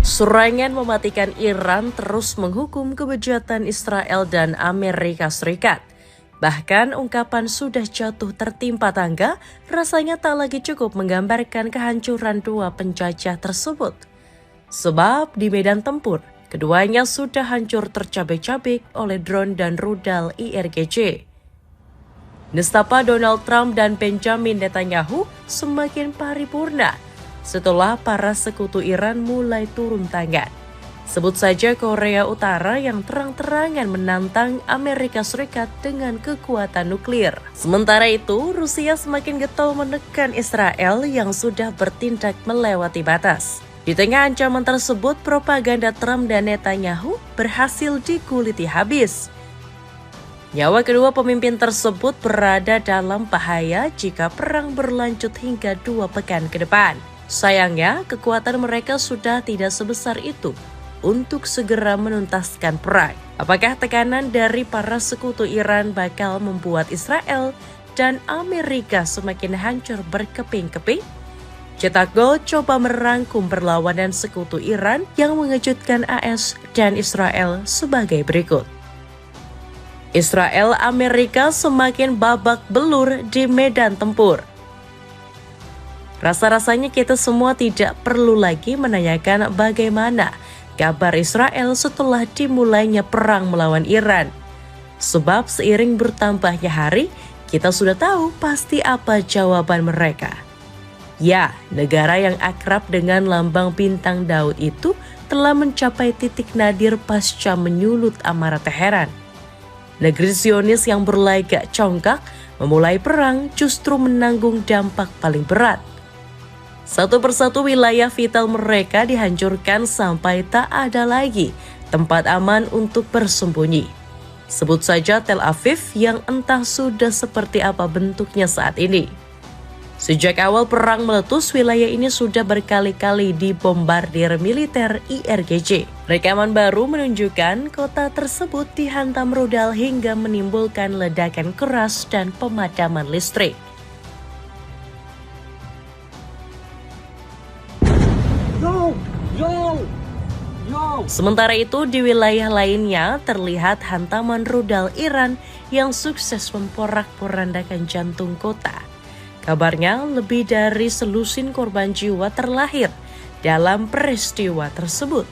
Serangan mematikan Iran terus menghukum kebejatan Israel dan Amerika Serikat. Bahkan ungkapan sudah jatuh tertimpa tangga rasanya tak lagi cukup menggambarkan kehancuran dua penjajah tersebut. Sebab di medan tempur, keduanya sudah hancur tercabik-cabik oleh drone dan rudal IRGC. Nestapa Donald Trump dan Benjamin Netanyahu semakin paripurna setelah para sekutu Iran mulai turun tangan. Sebut saja Korea Utara yang terang-terangan menantang Amerika Serikat dengan kekuatan nuklir. Sementara itu, Rusia semakin getol menekan Israel yang sudah bertindak melewati batas. Di tengah ancaman tersebut, propaganda Trump dan Netanyahu berhasil dikuliti habis. Nyawa kedua pemimpin tersebut berada dalam bahaya jika perang berlanjut hingga 2 pekan ke depan. Sayangnya, kekuatan mereka sudah tidak sebesar itu untuk segera menuntaskan perang. Apakah tekanan dari para sekutu Iran bakal membuat Israel dan Amerika semakin hancur berkeping-keping? Cetak Gol coba merangkum perlawanan sekutu Iran yang mengejutkan AS dan Israel sebagai berikut. Israel Amerika semakin babak belur di medan tempur. Rasa-rasanya kita semua tidak perlu lagi menanyakan bagaimana kabar Israel setelah dimulainya perang melawan Iran. Sebab seiring bertambahnya hari, kita sudah tahu pasti apa jawaban mereka. Ya, negara yang akrab dengan lambang bintang Daud itu telah mencapai titik nadir pasca menyulut amarah Teheran. Negeri Zionis yang berlagak congkak memulai perang justru menanggung dampak paling berat. Satu persatu wilayah vital mereka dihancurkan sampai tak ada lagi tempat aman untuk bersembunyi. Sebut saja Tel Aviv yang entah sudah seperti apa bentuknya saat ini. Sejak awal perang meletus, wilayah ini sudah berkali-kali dibombardir militer IRGC. Rekaman baru menunjukkan kota tersebut dihantam rudal hingga menimbulkan ledakan keras dan pemadaman listrik. Sementara itu, di wilayah lainnya terlihat hantaman rudal Iran yang sukses memporak-porandakan jantung kota. Kabarnya lebih dari selusin korban jiwa terlahir dalam peristiwa tersebut,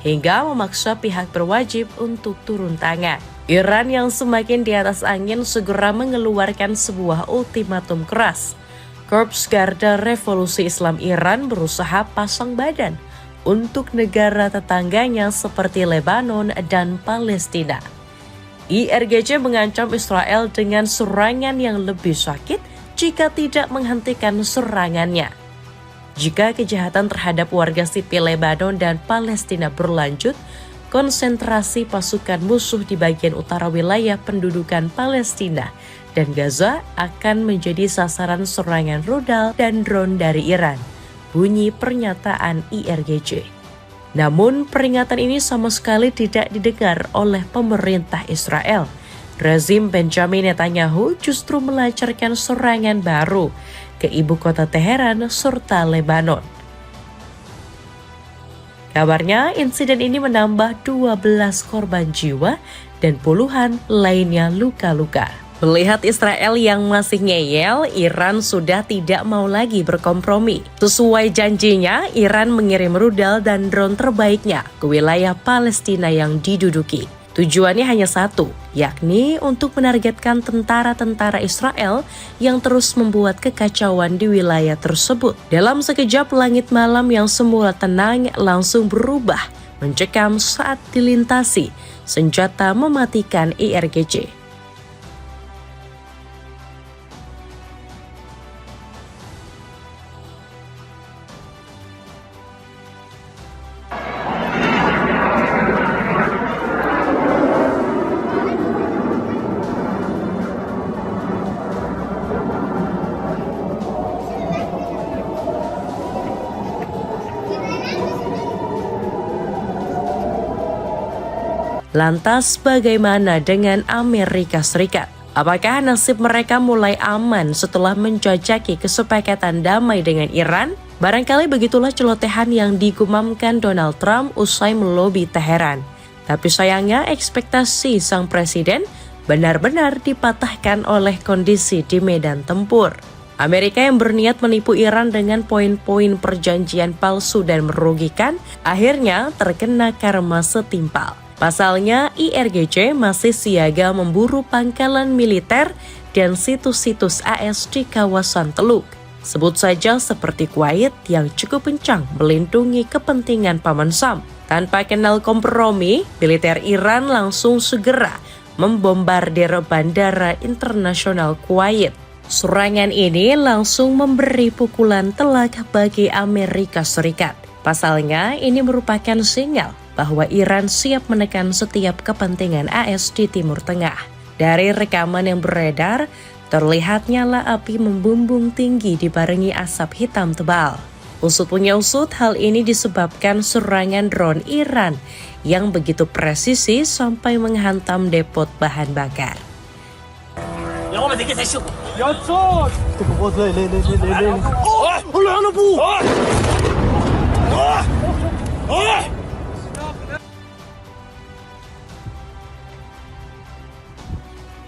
hingga memaksa pihak berwajib untuk turun tangan. Iran yang semakin di atas angin segera mengeluarkan sebuah ultimatum keras. Korps Garda Revolusi Islam Iran berusaha pasang badan untuk negara tetangganya seperti Lebanon dan Palestina. IRGC mengancam Israel dengan serangan yang lebih sakit jika tidak menghentikan serangannya. Jika kejahatan terhadap warga sipil Lebanon dan Palestina berlanjut, konsentrasi pasukan musuh di bagian utara wilayah pendudukan Palestina dan Gaza akan menjadi sasaran serangan rudal dan drone dari Iran, bunyi pernyataan IRGC. Namun peringatan ini sama sekali tidak didengar oleh pemerintah Israel. Rezim Benjamin Netanyahu justru melancarkan serangan baru ke ibu kota Teheran serta Lebanon. Kabarnya insiden ini menambah 12 korban jiwa dan puluhan lainnya luka-luka. Melihat Israel yang masih ngeyel, Iran sudah tidak mau lagi berkompromi. Sesuai janjinya, Iran mengirim rudal dan drone terbaiknya ke wilayah Palestina yang diduduki. Tujuannya hanya satu, yakni untuk menargetkan tentara-tentara Israel yang terus membuat kekacauan di wilayah tersebut. Dalam sekejap, langit malam yang semula tenang langsung berubah mencekam saat dilintasi senjata mematikan IRGC. Lantas bagaimana dengan Amerika Serikat? Apakah nasib mereka mulai aman setelah menjajaki kesepakatan damai dengan Iran? Barangkali begitulah celotehan yang digumamkan Donald Trump usai melobi Teheran. Tapi sayangnya ekspektasi sang presiden benar-benar dipatahkan oleh kondisi di medan tempur. Amerika yang berniat menipu Iran dengan poin-poin perjanjian palsu dan merugikan, akhirnya terkena karma setimpal. Pasalnya, IRGC masih siaga memburu pangkalan militer dan situs-situs AS di kawasan Teluk. Sebut saja seperti Kuwait yang cukup kencang melindungi kepentingan Paman Sam. Tanpa kenal kompromi, militer Iran langsung segera membombardir Bandara Internasional Kuwait. Serangan ini langsung memberi pukulan telak bagi Amerika Serikat. Pasalnya, ini merupakan sinyal bahwa Iran siap menekan setiap kepentingan AS di Timur Tengah. Dari rekaman yang beredar, terlihat nyala api membumbung tinggi dibarengi asap hitam tebal. Usut punya usut, hal ini disebabkan serangan drone Iran yang begitu presisi sampai menghantam depot bahan bakar.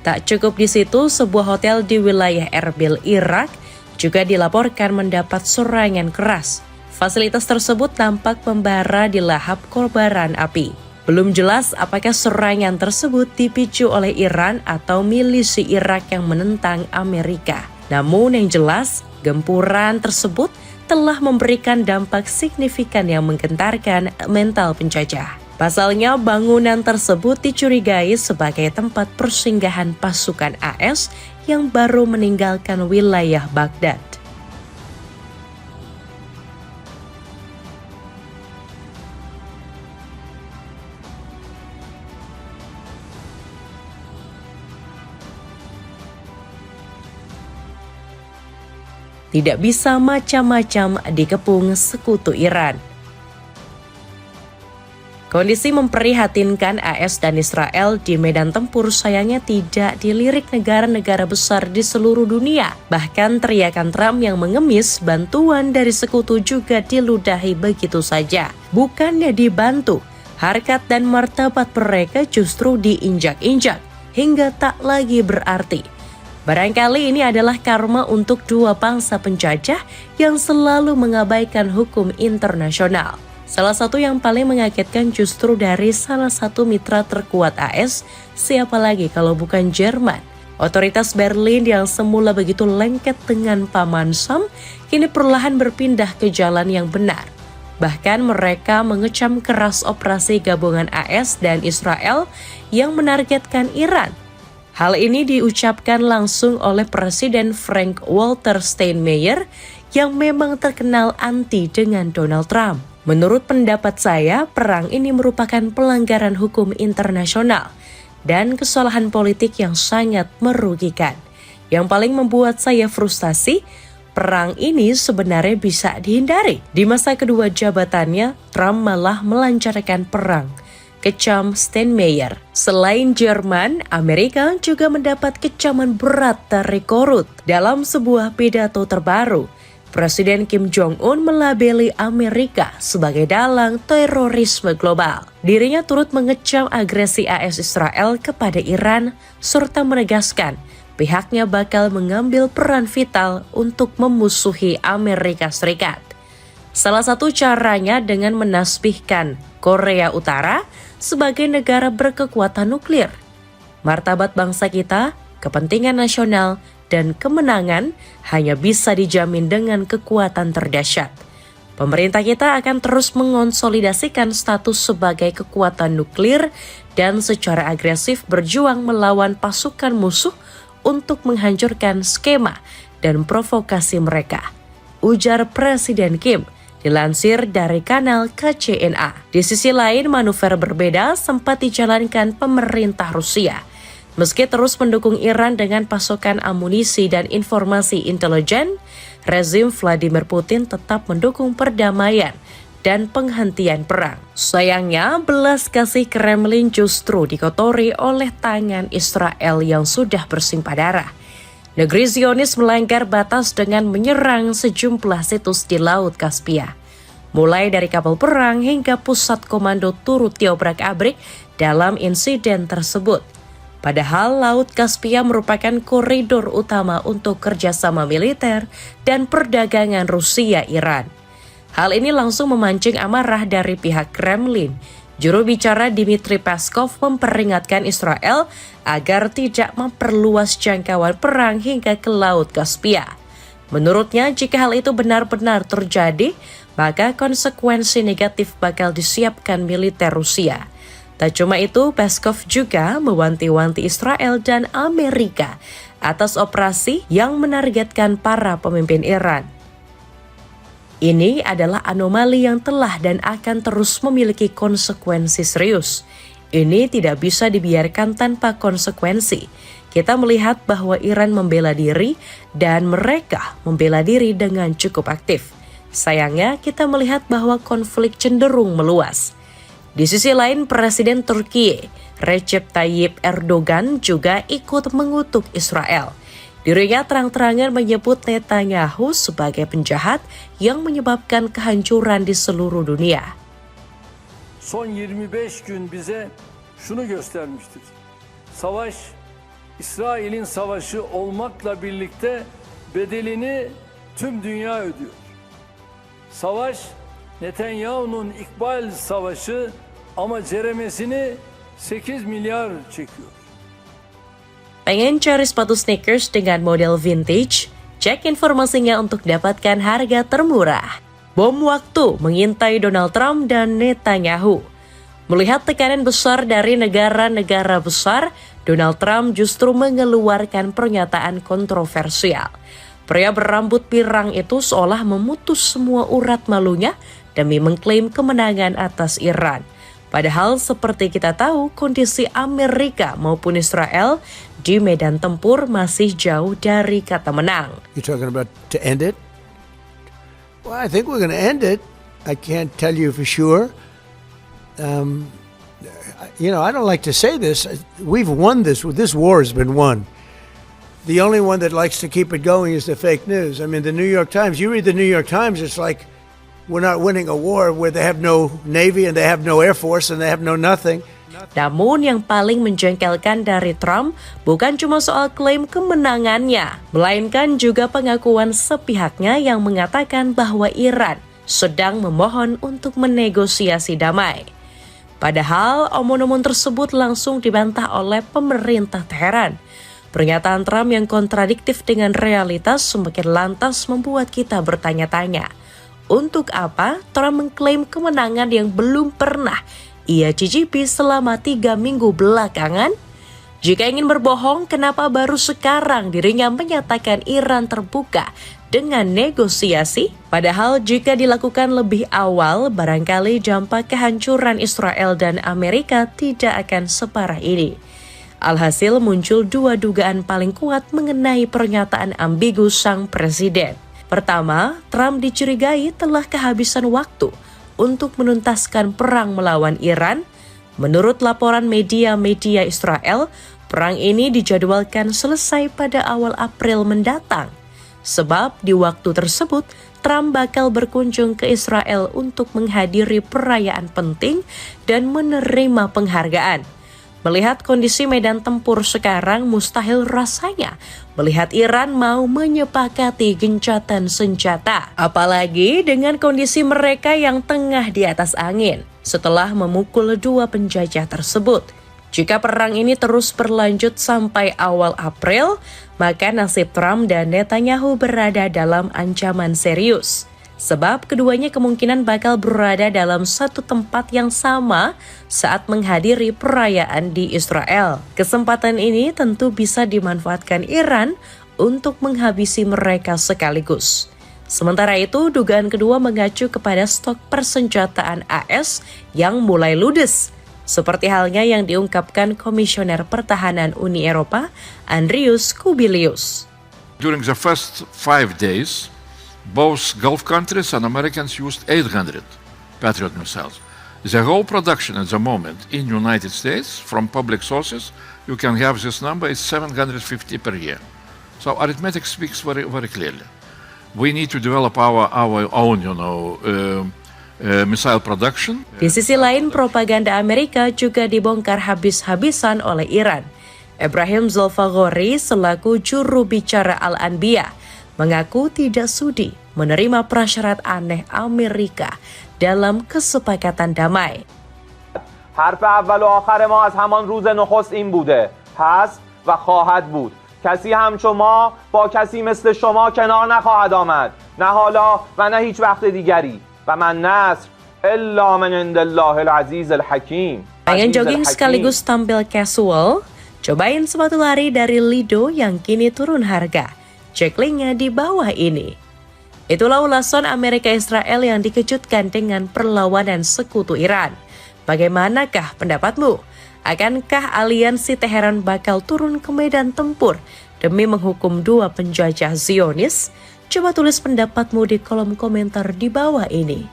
'Tak cukup di situ, sebuah hotel di wilayah Erbil, Irak juga dilaporkan mendapat serangan keras. Fasilitas tersebut tampak membara di lahap kobaran api. Belum jelas apakah serangan tersebut dipicu oleh Iran atau milisi Irak yang menentang Amerika. Namun yang jelas, gempuran tersebut telah memberikan dampak signifikan yang menggentarkan mental penjajah. Pasalnya, bangunan tersebut dicurigai sebagai tempat persinggahan pasukan AS yang baru meninggalkan wilayah Baghdad. Tidak bisa macam-macam dikepung sekutu Iran. Kondisi memprihatinkan AS dan Israel di medan tempur sayangnya tidak dilirik negara-negara besar di seluruh dunia. Bahkan teriakan Trump yang mengemis bantuan dari sekutu juga diludahi begitu saja. Bukannya dibantu, harkat dan martabat mereka justru diinjak-injak hingga tak lagi berarti. Barangkali ini adalah karma untuk dua bangsa penjajah yang selalu mengabaikan hukum internasional. Salah satu yang paling mengagetkan justru dari salah satu mitra terkuat AS, siapa lagi kalau bukan Jerman. Otoritas Berlin yang semula begitu lengket dengan Paman Sam, kini perlahan berpindah ke jalan yang benar. Bahkan mereka mengecam keras operasi gabungan AS dan Israel yang menargetkan Iran. Hal ini diucapkan langsung oleh Presiden Frank-Walter Steinmeier yang memang terkenal anti dengan Donald Trump. Menurut pendapat saya, perang ini merupakan pelanggaran hukum internasional dan kesalahan politik yang sangat merugikan. Yang paling membuat saya frustasi, perang ini sebenarnya bisa dihindari. Di masa kedua jabatannya, Trump malah melancarkan perang, kecam Steinmeier. Selain Jerman, Amerika juga mendapat kecaman berat dari Korut. Dalam sebuah pidato terbaru, Presiden Kim Jong-un melabeli Amerika sebagai dalang terorisme global. Dirinya turut mengecam agresi AS Israel kepada Iran, serta menegaskan pihaknya bakal mengambil peran vital untuk memusuhi Amerika Serikat. Salah satu caranya dengan menasbihkan Korea Utara sebagai negara berkekuatan nuklir. Martabat bangsa kita, kepentingan nasional, dan kemenangan hanya bisa dijamin dengan kekuatan terdahsyat. Pemerintah kita akan terus mengonsolidasikan status sebagai kekuatan nuklir dan secara agresif berjuang melawan pasukan musuh untuk menghancurkan skema dan provokasi mereka, ujar Presiden Kim. Dilansir dari kanal KCNA. Di sisi lain, manuver berbeda sempat dijalankan pemerintah Rusia. Meski terus mendukung Iran dengan pasokan amunisi dan informasi intelijen, rezim Vladimir Putin tetap mendukung perdamaian dan penghentian perang. Sayangnya, belas kasih Kremlin justru dikotori oleh tangan Israel yang sudah bersimpah darah. Negeri Zionis melanggar batas dengan menyerang sejumlah situs di Laut Kaspia. Mulai dari kapal perang hingga pusat komando turut diobrak-abrik dalam insiden tersebut. Padahal Laut Kaspia merupakan koridor utama untuk kerjasama militer dan perdagangan Rusia-Iran. Hal ini langsung memancing amarah dari pihak Kremlin. Juru bicara Dmitry Peskov memperingatkan Israel agar tidak memperluas jangkauan perang hingga ke Laut Kaspia. Menurutnya, jika hal itu benar-benar terjadi, maka konsekuensi negatif bakal disiapkan militer Rusia. Tak cuma itu, Peskov juga mewanti-wanti Israel dan Amerika atas operasi yang menargetkan para pemimpin Iran. Ini adalah anomali yang telah dan akan terus memiliki konsekuensi serius. Ini tidak bisa dibiarkan tanpa konsekuensi. Kita melihat bahwa Iran membela diri dan mereka membela diri dengan cukup aktif. Sayangnya, kita melihat bahwa konflik cenderung meluas. Di sisi lain, Presiden Turki Recep Tayyip Erdogan juga ikut mengutuk Israel. Dirinya terang-terangan menyebut Netanyahu sebagai penjahat yang menyebabkan kehancuran di seluruh dunia. Son 25 gün bize şunu göstermiştir. Savaş, İsrail'in savaşı olmakla birlikte bedelini tüm dünya ödüyor. Savaş, Netanyahu'nun ikbal savaşı ama ceremesini 8 milyar çekiyor. Pengen cari sepatu sneakers dengan model vintage? Cek informasinya untuk dapatkan harga termurah. Bom waktu mengintai Donald Trump dan Netanyahu. Melihat tekanan besar dari negara-negara besar, Donald Trump justru mengeluarkan pernyataan kontroversial. Pria berambut pirang itu seolah memutus semua urat malunya demi mengklaim kemenangan atas Iran. Padahal seperti kita tahu, kondisi Amerika maupun Israel di medan tempur masih jauh dari kata menang. You're talking about to end it? Well, I think we're going to end it. I can't tell you for sure. I don't like to say this. We've won this. This war has been won. The only one that likes to keep it going is the fake news. I mean, the New York Times, you read the New York Times, it's like we're not winning a war where they have no Navy and they have no Air Force and they have no nothing. Namun yang paling menjengkelkan dari Trump bukan cuma soal klaim kemenangannya, melainkan juga pengakuan sepihaknya yang mengatakan bahwa Iran sedang memohon untuk menegosiasi damai. Padahal omong-omong tersebut langsung dibantah oleh pemerintah Teheran. Pernyataan Trump yang kontradiktif dengan realitas semakin lantas membuat kita bertanya-tanya. Untuk apa Trump mengklaim kemenangan yang belum pernah ia cicipi selama 3 minggu belakangan? Jika ingin berbohong, kenapa baru sekarang dirinya menyatakan Iran terbuka dengan negosiasi? Padahal jika dilakukan lebih awal, barangkali dampak kehancuran Israel dan Amerika tidak akan separah ini. Alhasil muncul dua dugaan paling kuat mengenai pernyataan ambigu sang presiden. Pertama, Trump dicurigai telah kehabisan waktu untuk menuntaskan perang melawan Iran. Menurut laporan media-media Israel, perang ini dijadwalkan selesai pada awal April mendatang. Sebab di waktu tersebut, Trump bakal berkunjung ke Israel untuk menghadiri perayaan penting dan menerima penghargaan. Melihat kondisi medan tempur sekarang, mustahil rasanya melihat Iran mau menyepakati gencatan senjata. Apalagi dengan kondisi mereka yang tengah di atas angin setelah memukul dua penjajah tersebut. Jika perang ini terus berlanjut sampai awal April, maka nasib Trump dan Netanyahu berada dalam ancaman serius. Sebab keduanya kemungkinan bakal berada dalam satu tempat yang sama saat menghadiri perayaan di Israel. Kesempatan ini tentu bisa dimanfaatkan Iran untuk menghabisi mereka sekaligus. Sementara itu, dugaan kedua mengacu kepada stok persenjataan AS yang mulai ludes. Seperti halnya yang diungkapkan Komisioner Pertahanan Uni Eropa, Andrius Kubilius. During the first 5 days, both Gulf countries and Americans used 800 Patriot missiles. The whole production at the moment in United States, from public sources, you can have this number is 750 per year. So arithmetic speaks very, very clearly. We need to develop our own, missile production. Di sisi lain, propaganda Amerika juga dibongkar habis-habisan oleh Iran. Ibrahim Zulfaghori selaku juru bicara Al-Anbiya mengaku tidak sudi menerima prasyarat aneh Amerika dalam kesepakatan damai. حرف اول و آخر ما از همان روز نخست این بوده، هست و خواهد بود. کسی همچو ما با کسی مثل شما کنار نخواهد آمد، نه حالا و نه هیچ وقت دیگری. و من نصر الا من عند الله العزیز الحکیم. Pengen jogging sekaligus tampil casual? Cobain sepatu lari dari Lido yang kini turun harga. Cek linknya di bawah ini. Itulah ulasan Amerika Israel yang dikejutkan dengan perlawanan sekutu Iran. Bagaimanakah pendapatmu? Akankah aliansi Teheran bakal turun ke medan tempur demi menghukum dua penjajah Zionis? Coba tulis pendapatmu di kolom komentar di bawah ini.